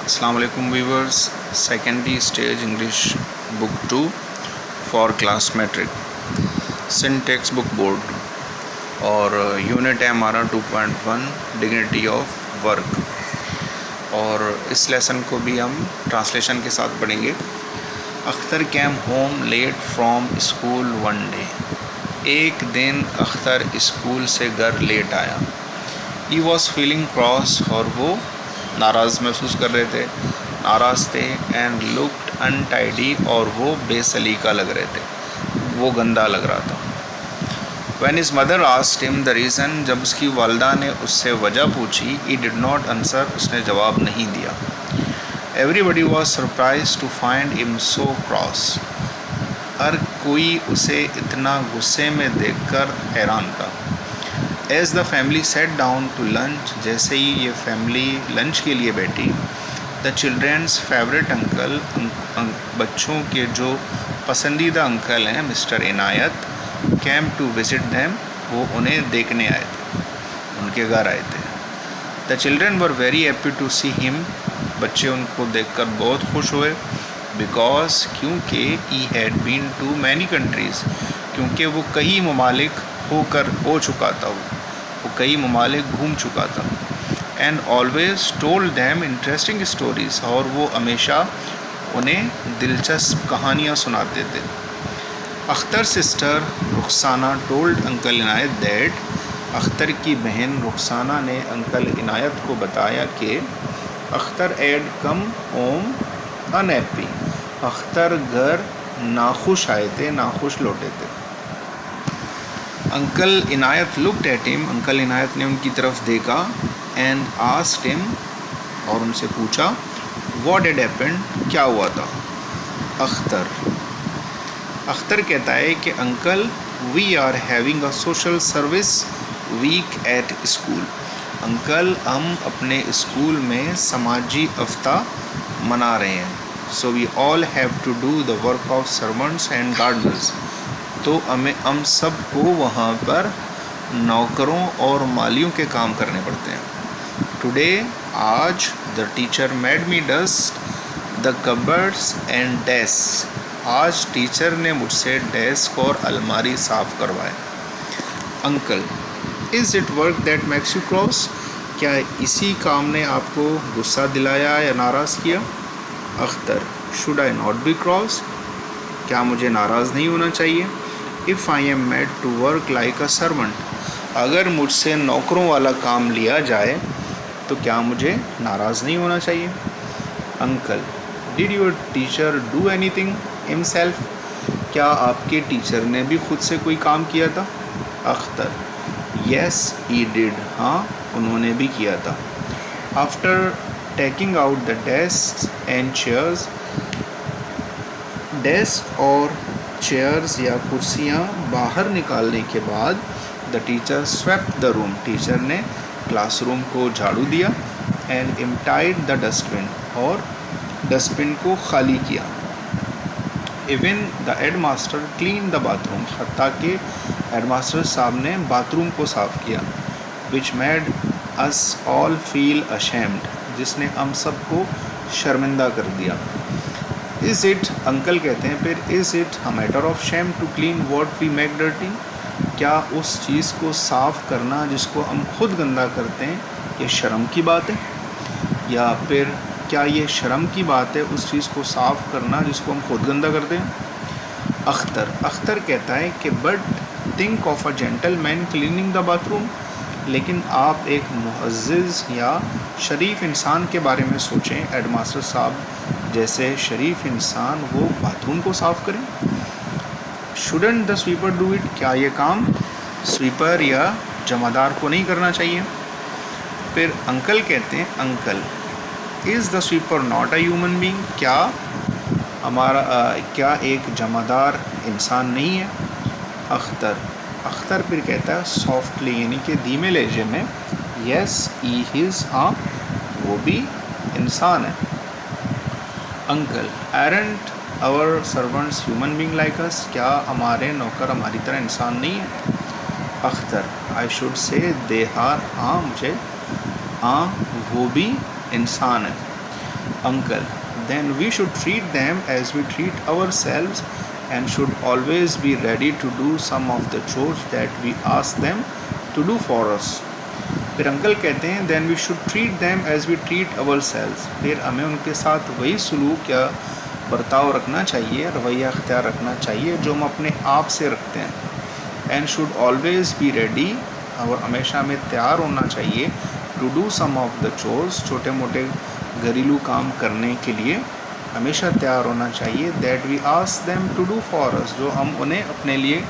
अस्सलाम वालेकुम viewers. Secondary stage English book 2 for class matric syntax book board और unit है हमारा 2.1 डिग्निटी ऑफ वर्क। और इस लेसन को भी हम ट्रांसलेशन के साथ पढ़ेंगे। Akhtar came home late from school one day. एक दिन अख्तर स्कूल से घर लेट आया। ही वॉज फीलिंग क्रॉस, और वो नाराज़ महसूस कर रहे थे, नाराज़ थे। एंड लुक्ड अनटाइडी, और वो बेसलीका लग रहे थे, वो गंदा लग रहा था। When his mother asked him the reason, जब उसकी वालदा ने उससे वजह पूछी, he did not answer, उसने जवाब नहीं दिया। Everybody was surprised to find him so cross, हर कोई उसे इतना गुस्से में देखकर हैरान था। As the family sat down to lunch, जैसे ही ये फैमिली लंच के लिए बैठी, the children's favorite uncle, बच्चों के जो पसंदीदा अंकल हैं mister Inayat, came to visit them, वो उन्हें देखने आए थे, उनके घर आए थे। The children were very happy to see him, बच्चे उनको देखकर बहुत खुश हुए। Because, क्योंकि he had been to many countries, क्योंकि वो कई ममालिक हो चुका था, वो कई ममालिक घूम चुका था। And always told them interesting stories, और वो हमेशा उन्हें दिलचस्प कहानियाँ सुनाते थे। Akhtar sister Rukhsana told uncle Inayat that, Akhtar की बहन रुखसाना ने अंकल इनायत को बताया कि Akhtar had come home unhappy, Akhtar घर नाखुश आए थे, नाखुश लौटे थे। Uncle Inayat looked at him, uncle Inayat ने उनकी तरफ देखा। एंड आस्क्ड हिम, और उनसे पूछा, व्हाट हैड हैपेंड, क्या हुआ था। अख्तर कहता है कि uncle, we are having a social service week at school, uncle हम अपने स्कूल में समाजी हफ्ता मना रहे हैं। So we all have to do the work of servants and gardeners, तो हम सबको वहाँ पर नौकरों और मालियों के काम करने पड़ते हैं। टुडे, आज, the teacher made me dust the cupboards and desk, आज टीचर ने मुझसे डेस्क और अलमारी साफ़ करवाए। Uncle, is it work that makes you cross, क्या इसी काम ने आपको गुस्सा दिलाया या नाराज़ किया। Akhtar, should I not be cross, क्या मुझे नाराज़ नहीं होना चाहिए। If I am made to work like a servant, अगर मुझसे नौकरों वाला काम लिया जाए तो क्या मुझे नाराज़ नहीं होना चाहिए। Uncle, did your teacher do anything himself, क्या आपके टीचर ने भी खुद से कोई काम किया था। अख्तर, येस ही डिड, हाँ उन्होंने भी किया था। After taking out the desk and chairs, desk और चेयर्स या कुर्सियाँ बाहर निकालने के बाद, the teacher swept the room, teacher ने क्लासरूम को झाड़ू दिया। एंड एम्प्टाइड द डस्टबिन, और डस्टबिन को खाली किया। Even the headmaster clean the bathroom, हत्ता कि हेडमास्टर साहब ने बाथरूम को साफ़ किया। Which made us all feel ashamed, जिसने हम सबको शर्मिंदा कर दिया। इज़ इट, अंकल कहते हैं फिर, is it a matter of shame to clean what we make dirty, क्या उस चीज़ को साफ़ करना जिसको हम खुद गंदा करते हैं ये शर्म की बात है, या फिर क्या ये शर्म की बात है उस चीज़ को साफ़ करना जिसको हम खुद गंदा करते हैं। अख्तर कहता है कि but think of a gentleman cleaning the bathroom, लेकिन आप एक मुअज़्ज़िज़ या शरीफ इंसान के बारे में सोचें, हेडमास्टर साहब जैसे शरीफ इंसान वो बाथरूम को साफ़ करें। Shouldn't the sweeper do it, क्या ये काम स्वीपर या जमादार को नहीं करना चाहिए। फिर अंकल कहते हैं, uncle, is the sweeper not a human being, क्या एक जमादार इंसान नहीं है। अख्तर फिर कहता है सॉफ्टली, यानी कि धीमे लहजे में, येस ही इज़, हाँ वो भी इंसान है। Uncle, aren't our servants human being like us, क्या हमारे नौकर हमारी तरह इंसान नहीं है। Akhtar, I should say they are, हाँ वो भी इंसान है। Uncle, then we should treat them as we treat ourselves and should always be ready to do some of the chores that we ask them to do for us. फिर uncle कहते हैं then we should treat them as we treat ourselves, फिर हमें उनके साथ वही सलूक या बर्ताव रखना चाहिए, रवैया अख्तियार रखना चाहिए जो हम अपने आप से रखते हैं. And should always be ready, और हमेशा हमें तैयार होना चाहिए to do some of the chores, छोटे मोटे घरेलू काम करने के लिए हमेशा तैयार होना चाहिए. That we ask them to do for us, जो हम उन्हें अपने लिए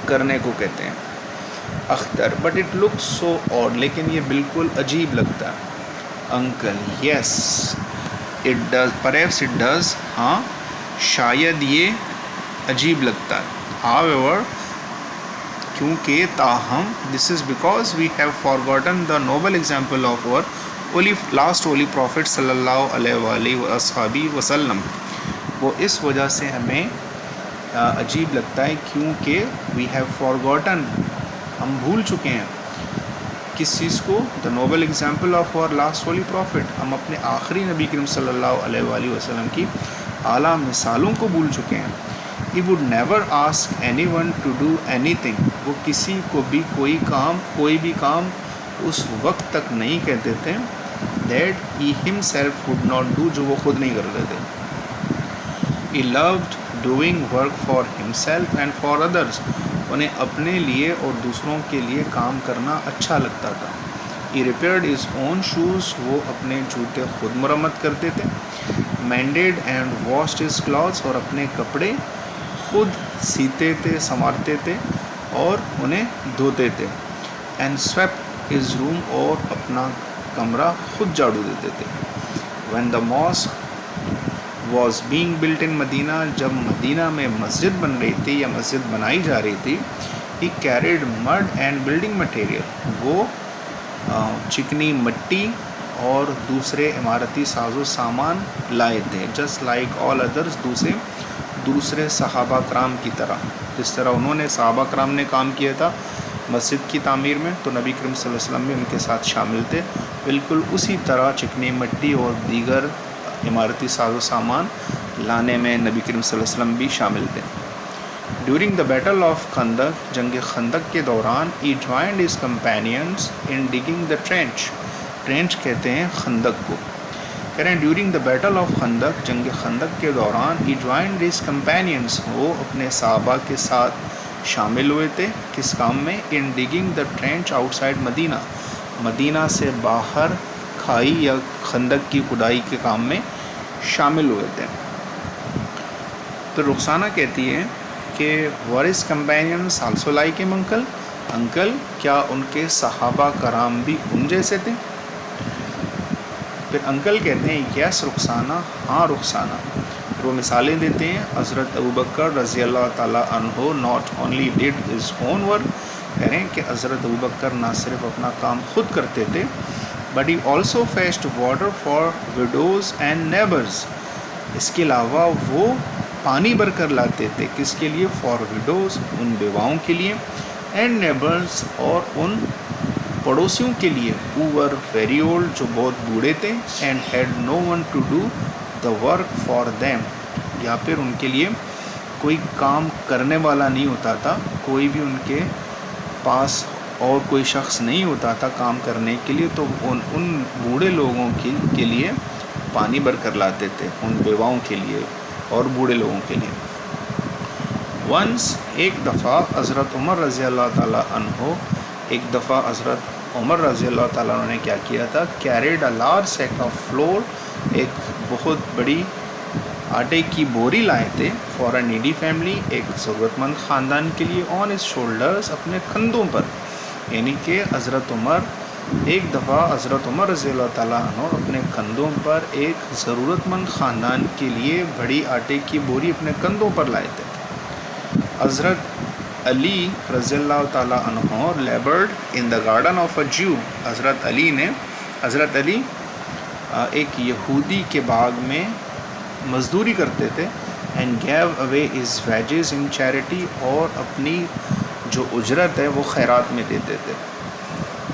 करने को कहते हैं. Akhtar, but it looks so odd, लेकिन ये बिल्कुल अजीब लगता है. Uncle, yes it does, perhaps it does, हाँ शायद ये अजीब लगता है. हाउएवर, क्योंकि ताहम, this is because we have forgotten the noble example of our last holy prophet सल्लल्लाहु अलैहि वसल्लम. वो इस वजह से हमें अजीब लगता है क्योंकि वी हैव फॉरगॉटन, हम भूल चुके हैं किस चीज़ को, the noble example of our last holy prophet, हम अपने आखिरी नबी करीम सल्लल्लाहु अलैहि वसल्लम की आला मिसालों को भूल चुके हैं. He would never ask anyone to do anything, वो किसी को भी कोई भी काम उस वक्त तक नहीं कहते थे that he himself would not do, जो वो खुद नहीं करते थे. He loved doing work for himself and for others, उन्हें अपने लिए और दूसरों के लिए काम करना अच्छा लगता था. He repaired his own shoes, वो अपने जूते खुद मरम्मत करते थे. Mended and washed his clothes, और अपने कपड़े खुद सीते थे, संवारते थे और उन्हें धोते थे. एंड स्वेप्ट हिज रूम, और अपना कमरा खुद झाड़ू देते थे. When the mosque was being built in Medina, जब मदीना में मस्जिद बन रही थी या मस्जिद बनाई जा रही थी, ही carried mud and building material, वो चिकनी मिट्टी और दूसरे इमारती साजो सामान लाए थे. जस्ट लाइक ऑल अदर्स, दूसरे सहाबा कराम की तरह, जिस तरह उन्होंने सहाबा कराम ने काम किया था मस्जिद की तामीर में, तो नबी करीम सल्लल्लाहु अलैहि वसल्लम भी उनके साथ शामिल थे. बिल्कुल उसी तरह चिकनी मिट्टी और दीगर इमारती साजो सामान लाने में नबी करीम सल्लल्लाहु अलैहि वसल्लम भी शामिल थे. During the battle of Khandaq, जंग खंदक के दौरान, he joined his companions in digging the trench, trench कहते हैं खंदक को. कह रहे हैं during the battle of Khandaq, जंग खंदक के दौरान, ही जॉइंड हिज कंपेनियंस, वो अपने सहाबा के साथ शामिल हुए थे. किस काम में? In digging the trench outside Medina, Medina से बाहर खाई या खंदक की खुदाई के काम में शामिल हुए थे. तो रुखसाना कहती है कि were his companions also like him uncle, uncle क्या उनके सहाबा कराम भी उन जैसे थे? फिर अंकल कहते हैं यस रुखसाना, हाँ रुखसाना. वो मिसालें देते हैं. हज़रत अबू बकर रज़ी अल्लाह ताला अन्हो not only did his own work, कह रहे हैं कि हज़रत अबू बकर ना सिर्फ अपना काम खुद करते थे, but he also fetched water for widows and neighbours, इसके अलावा वो पानी भर कर लाते थे. किसके लिए? फॉर विडोज़, उन बेवाओं के लिए, एंड नेबर्स, और उन पड़ोसियों के लिए, हु वर वेरी ओल्ड, जो बहुत बूढ़े थे, and had no one to do the work for them, या फिर उनके लिए कोई काम करने वाला नहीं होता था, कोई भी उनके पास और कोई शख्स नहीं होता था काम करने के लिए, तो उन बूढ़े लोगों के लिए पानी भर कर लाते थे, उन बेवाओं के लिए और बूढ़े लोगों के लिए. वंस, एक दफ़ा, हज़रत उमर रज़ी अल्लाह ताला अन्हो, एक दफ़ा हज़रत उमर रज़ी अल्लाह ताला ने क्या किया था? Carried a large sack of flour, एक बहुत बड़ी आटे की बोरी लाए थे. फॉर अ नीडी फैमिली, एक ज़रूरतमंद ख़ानदान के लिए. ऑन हिज शोल्डर्स, अपने कंधों पर, यानी कि हज़रत उमर, एक दफ़ा हज़रत उमर रज़ी अल्लाह ताला अन्हो अपने कंधों पर एक ज़रूरतमंद ख़ानदान के लिए बड़ी आटे की बोरी अपने कंधों पर लाए थे. हज़रत अली रज़ी अल्लाह ताला अन्हो laboured in the garden of a Jew, हज़रत अली एक यहूदी के बाग में मज़दूरी करते थे. And gave away is wages in charity, और अपनी जो उजरत है वो खैरात में देते थे.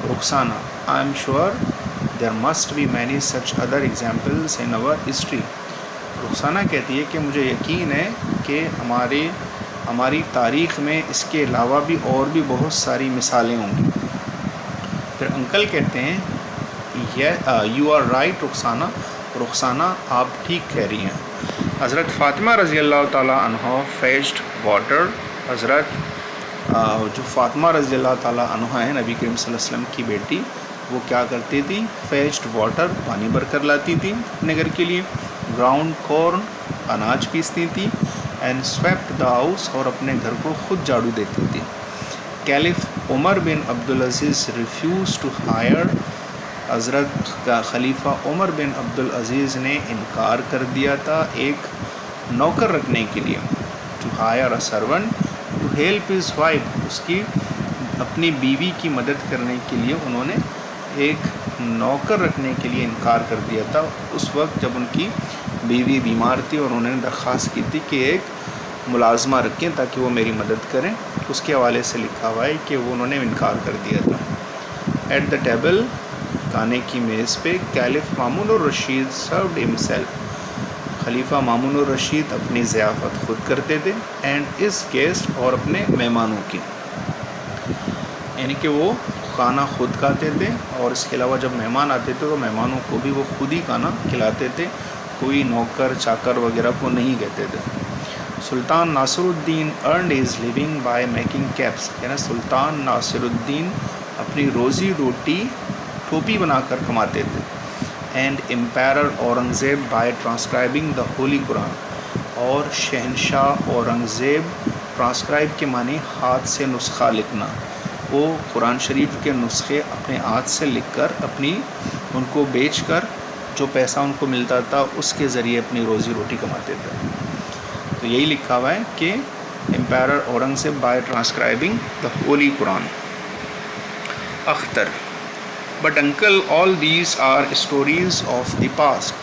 Rukhsana, I am sure there must be many such other examples in our history. Rukhsana कहती है कि मुझे यकीन है कि हमारी तारीख़ में इसके अलावा भी और भी बहुत सारी मिसालें होंगी। फिर अंकल कहते हैं यू आर राइट रुखसाना आप ठीक कह रही हैं। हज़रत फ़ातिमा रज़ी अल्लाह ताला अन्हा फेच्ड वाटर। हज़रत जो फ़ातिमा रज़ी अल्लाह ताला अन्हा है नबी करीम सल्लल्लाहु अलैहि वसल्लम की बेटी, वो क्या करती थी? फेच्ड वाटर, पानी भर कर लाती थी अपने घर के लिए। ग्राउंड कॉर्न, अनाज पीसती थी। एंड स्वेप्ट द हाउस, और अपने घर को खुद झाड़ू देती थी। Caliph Umar bin Abdul Aziz refuse to hire. हज़रत का खलीफा उमर बिन अब्दुल अज़ीज़ ने इनकार कर दिया था एक नौकर रखने के लिए। To hire a servant to help his wife, उसकी अपनी बीवी की मदद करने के लिए उन्होंने एक नौकर रखने के लिए इनकार कर दिया था उस वक्त जब उनकी बीवी बीमार थी और उन्होंने दरख्वास्त की थी कि एक मुलाजमा रखें ताकि वो मेरी मदद करें। उसके हवाले से लिखा हुआ है कि वो उन्होंने इनकार कर दिया था। एट द टेबल, खाने की मेज़ पे, कैलिफ मामून और रशीद सर्व्ड हिमसेल्फ। खलीफा मामून और रशीद अपनी ज़ियाफ़त खुद करते थे। एंड इस गेस्ट, और अपने मेहमानों की, यानी कि वो खाना खुद खाते थे और इसके अलावा जब मेहमान आते थे तो मेहमानों को भी वो खुद ही खाना खिलाते थे, कोई नौकर चाकर वगैरह को नहीं कहते थे। Sultan Nasiruddin earned his living by making caps, यानी सुल्तान नासिरुद्दीन अपनी रोज़ी रोटी टोपी बनाकर कमाते थे। And empire Aurangzeb by transcribing the holy Quran, और शहनशाह औरंगज़ेब, ट्रांसक्राइब के माने हाथ से नुस्खा लिखना, वो कुरान शरीफ के नुस्खे अपने हाथ से लिखकर उनको बेचकर जो पैसा उनको मिलता था उसके ज़रिए अपनी रोज़ी रोटी कमाते थे। तो यही लिखा हुआ है कि empire Aurangzeb by transcribing the holy Quran. Akhtar, but uncle all these are stories of the past.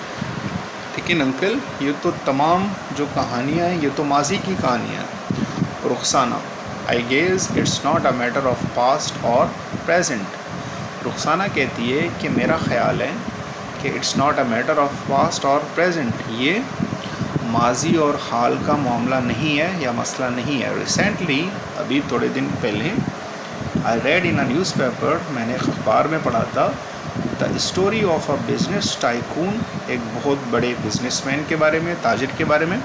लेकिन अंकल ये तो तमाम जो कहानियाँ हैं ये तो माजी की कहानियाँ हैं। Rukhsana, I guess it's not a matter of past और प्रेजेंट। रुखसाना कहती है कि मेरा ख़्याल है कि it's not a matter of past और प्रेजेंट, ये माजी और हाल का मामला नहीं है या मसला नहीं है। रिसेंटली, अभी थोड़े दिन पहले, I read in a newspaper, मैंने अखबार में पढ़ा था, the story of a business tycoon, एक बहुत बड़े बिजनेसमैन के बारे में, ताजिर के बारे में,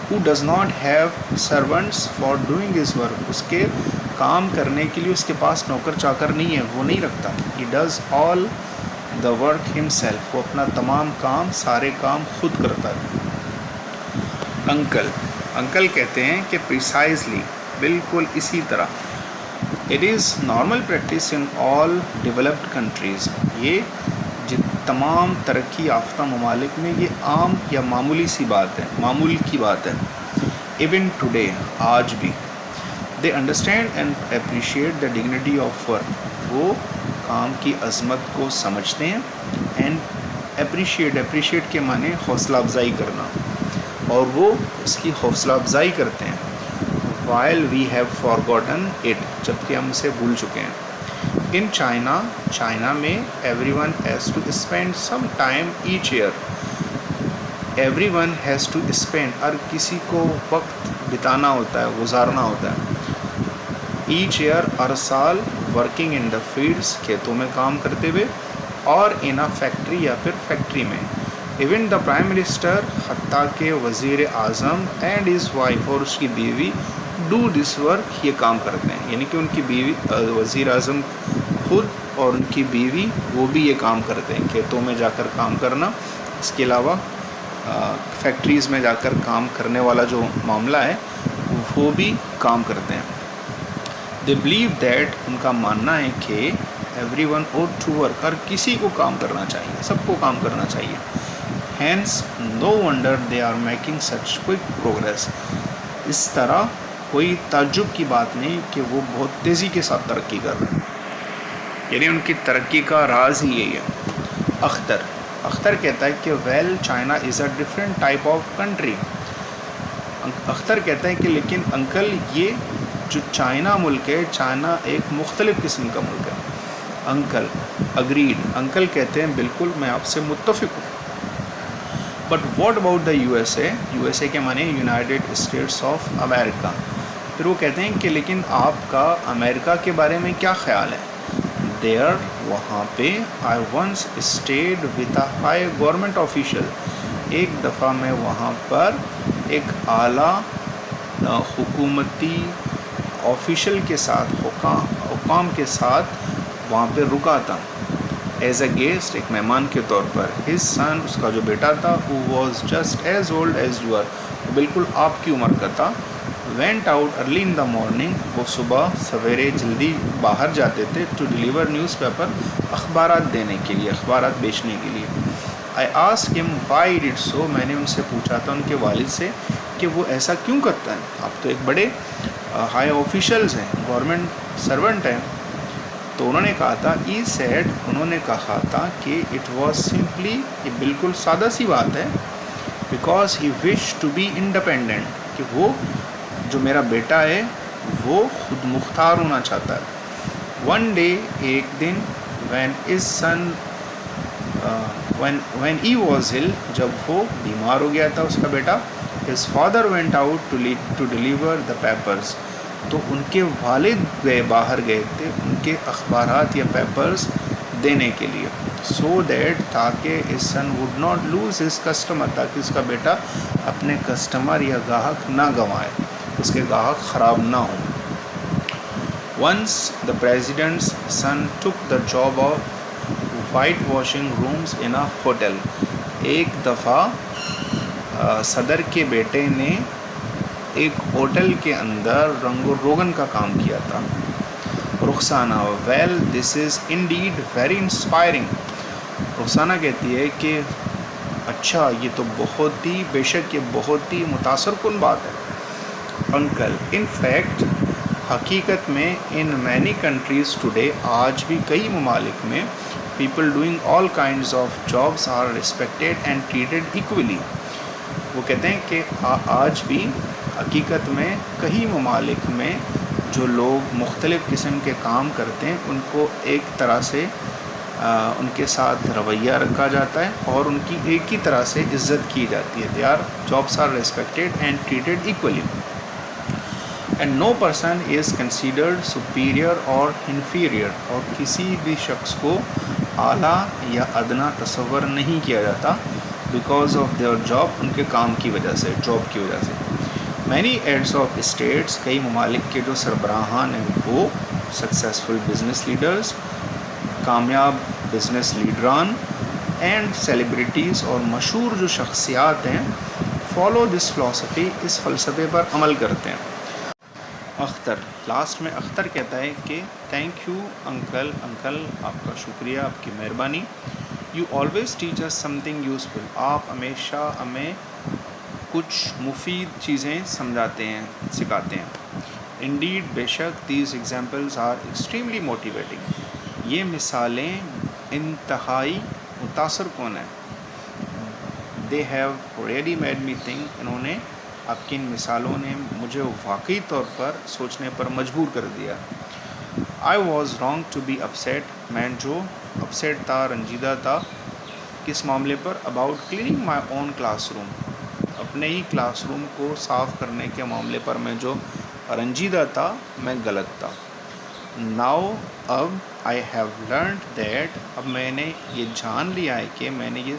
who does not have servants for doing his work, उसके काम करने के लिए उसके पास नौकर चाकर नहीं है, वो नहीं रखता। he does all the work himself, वो अपना तमाम काम, सारे काम खुद करता है। अंकल कहते हैं कि प्रिसाइजली, बिल्कुल इसी तरह, it is normal practice in all developed countries, ये तमाम तरक्की याफ्ता ममालिक में ये आम या मामूली सी बात है, मामूल की बात है। इवन टुडे, आज भी, they understand and appreciate the dignity of work, वो काम की अज़मत को समझते हैं। एंड अप्रिशिएट के माने हौसला अफजाई करना, और वो उसकी हौसला अफजाई करते हैं। While we have forgotten it, जबकि हम उसे भूल चुके हैं। इन चाइना में everyone has to spend some time each year, everyone has to spend, हर किसी को वक्त बिताना होता है, गुजारना होता है। each year, हर साल, working in the fields, खेतों में काम करते हुए, और in a factory, या फिर फैक्ट्री में। even the prime minister, हत्ता के वज़ीर आज़म, and his wife, और उसकी बीवी, do this work, ये काम करते हैं, यानी कि उनकी बीवी, वज़ीर आज़म खुद और उनकी बीवी, वो भी ये काम करते हैं, खेतों में जाकर काम करना। इसके अलावा फैक्ट्रीज़ में जाकर काम करने वाला जो मामला है वो भी काम करते हैं। दे बिलीव दैट, उनका मानना है कि एवरीवन ought to work, हर किसी को काम करना चाहिए, सबको काम करना चाहिए। Hence no wonder they are making such quick progress, इस तरह कोई ताज्जुब की बात नहीं कि वो बहुत तेज़ी के साथ तरक्की कर रहे हैं, यानी उनकी तरक्की का राज ही यही है। अख्तर कहता है कि well China is a different type of country. Akhtar कहता है कि लेकिन अंकल ये जो चाइना मुल्क है, चाइना एक मुख्तलिफ़ किस्म का मुल्क है। अंकल अग्रीड, अंकल कहते हैं बिल्कुल मैं आपसे मुत्तफिक हूँ। But what about the USA, USA के माने यूनाइटेड स्टेट्स ऑफ अमेरिका। फिर वो कहते हैं कि लेकिन आपका अमेरिका के बारे में क्या ख्याल है। देयर, वहाँ पे, I once stayed with a high government official, एक दफ़ा मैं वहाँ पर एक आला हुकूमती ऑफिशियल के साथ, हुकाम के साथ वहाँ पे रुका था। एज अ गेस्ट, एक मेहमान के तौर पर। हिज सन, उसका जो बेटा था, who was just as old as you are, बिल्कुल आपकी उम्र का था। Went out early in the morning, वो सुबह सवेरे जल्दी बाहर जाते थे। टू डिलीवर न्यूज़पेपर, अखबारात देने के लिए, अखबारात बेचने के लिए। I asked him why did so, मैंने उनसे पूछा था, उनके वालिद से, कि वो ऐसा क्यों करता है। आप तो एक बड़े हाई ऑफिशल्स हैं, गवर्नमेंट सर्वेंट हैं। तो उन्होंने कहा था, ई सेड, उन्होंने कहा था कि इट वॉज सिंपली, ये बिल्कुल सादा सी बात है, because he wish to be independent, कि वो जो मेरा बेटा है वो खुद मुख्तार होना चाहता है। वन डे, एक दिन, when his son, when he was ill, जब वो बीमार हो गया था उसका बेटा, his father went out to deliver the papers, तो उनके वालिद बाहर गए थे उनके अखबारात या पेपर्स देने के लिए। सो दैट, ताकि his son would not lose his customer, ताकि उसका बेटा अपने कस्टमर या ग्राहक ना गंवाए, उसके ग्राहक ख़राब ना हों। Once the president's son took the job of white washing rooms in a hotel, एक दफ़ा सदर के बेटे ने एक होटल के अंदर रंगो रोगन का काम किया था। Rukhsana, well this is Indeed very inspiring, Rukhsana कहती है कि अच्छा, ये तो बहुत ही, बेशक ये बहुत ही मुतासरकुन बात है। अंकल, इन फैक्ट, हकीकत में, इन मैनी कंट्रीज़ टुडे, आज भी कई ममालिक में, people doing all kinds of jobs are respected and treated equally. वो कहते हैं कि आज भी हकीकत में कई ममालिक में जो लोग मुख्तलिफ़ किस्म के काम करते हैं, उनको एक तरह से उनके साथ रवैया रखा जाता है और उनकी एक ही तरह से इज़्ज़त की जाती है। They are, jobs are respected and treated equally, and no person is considered superior or inferior, और किसी भी शख्स को आला या अदना तस्वर नहीं किया जाता, बिकॉज ऑफ देयर जॉब, उनके काम की वजह से, जॉब की वजह से। मैनी हेड्स ऑफ स्टेट्स, कई ममालिक के जो सरबराहान हैं वो सक्सेसफुल बिजनेस लीडर्स, कामयाब बिजनेस लीडरान, एंड सेलिब्रिटीज़, और मशहूर जो शख्सियात हैं, फॉलो दिस फ़िलासफ़ी, इस फ़लसफ़े पर अमल करते हैं। अख्तर, लास्ट में अख्तर कहता है कि थैंक यू अंकल, अंकल आपका शुक्रिया, आपकी मेहरबानी। You always teach us something useful, आप हमेशा हमें कुछ मुफीद चीज़ें समझाते हैं, सिखाते हैं। इंडीड, बेशक, these examples are extremely motivating, ये मिसालें इंतहाई मुतासरकुन हैं। They have really made me think, इन्होंने, आपकी इन मिसालों ने मुझे वाकई तौर पर सोचने पर मजबूर कर दिया। I was wrong to be upset, मैं जो अपसेट था, रंजीदा था, किस मामले पर, about cleaning my own classroom, अपने ही क्लासरूम को साफ़ करने के मामले पर मैं जो रंजीदा था, मैं गलत था। नाउ, अब, आई हैव लर्नड दैट, अब मैंने ये जान लिया है कि, मैंने ये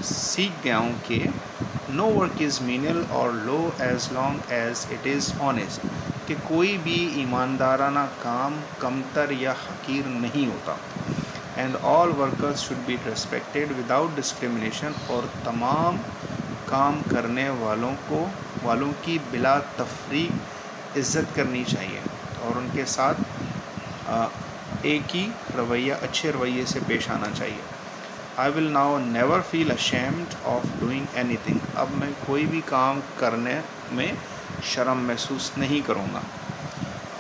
सीख गया हूँ कि नो वर्क इज़ मीनियल और low as long as it is honest, कि कोई भी ईमानदाराना काम कमतर या हकीर नहीं होता। And all workers should be respected without discrimination, और तमाम काम करने वालों की बिला तफरीक इज़्ज़त करनी चाहिए और उनके साथ एक ही रवैया, अच्छे रवैये से पेश आना चाहिए। I will now never feel ashamed of doing anything, अब मैं कोई भी काम करने में शर्म महसूस नहीं करूँगा।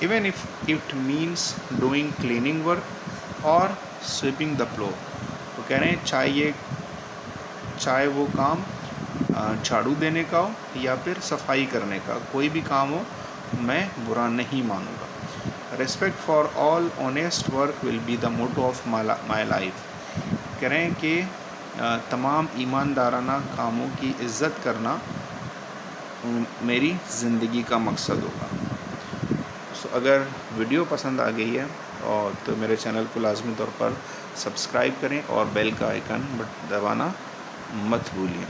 Even if it means doing cleaning work और स्वीपिंग द फ्लोर, तो कह रहे हैं चाहे वो काम झाड़ू देने का हो या फिर सफाई करने का, कोई भी काम हो मैं बुरा नहीं मानूँगा। Respect for all honest work will be the motto of my life. कह रहे हैं कि तमाम ईमानदाराना कामों की इज़्ज़त करना मेरी ज़िंदगी का मकसद होगा। सो अगर वीडियो पसंद आ गई है और तो मेरे चैनल को लाजमी तौर पर सब्सक्राइब करें और बेल का आइकन दबाना मत भूलिए।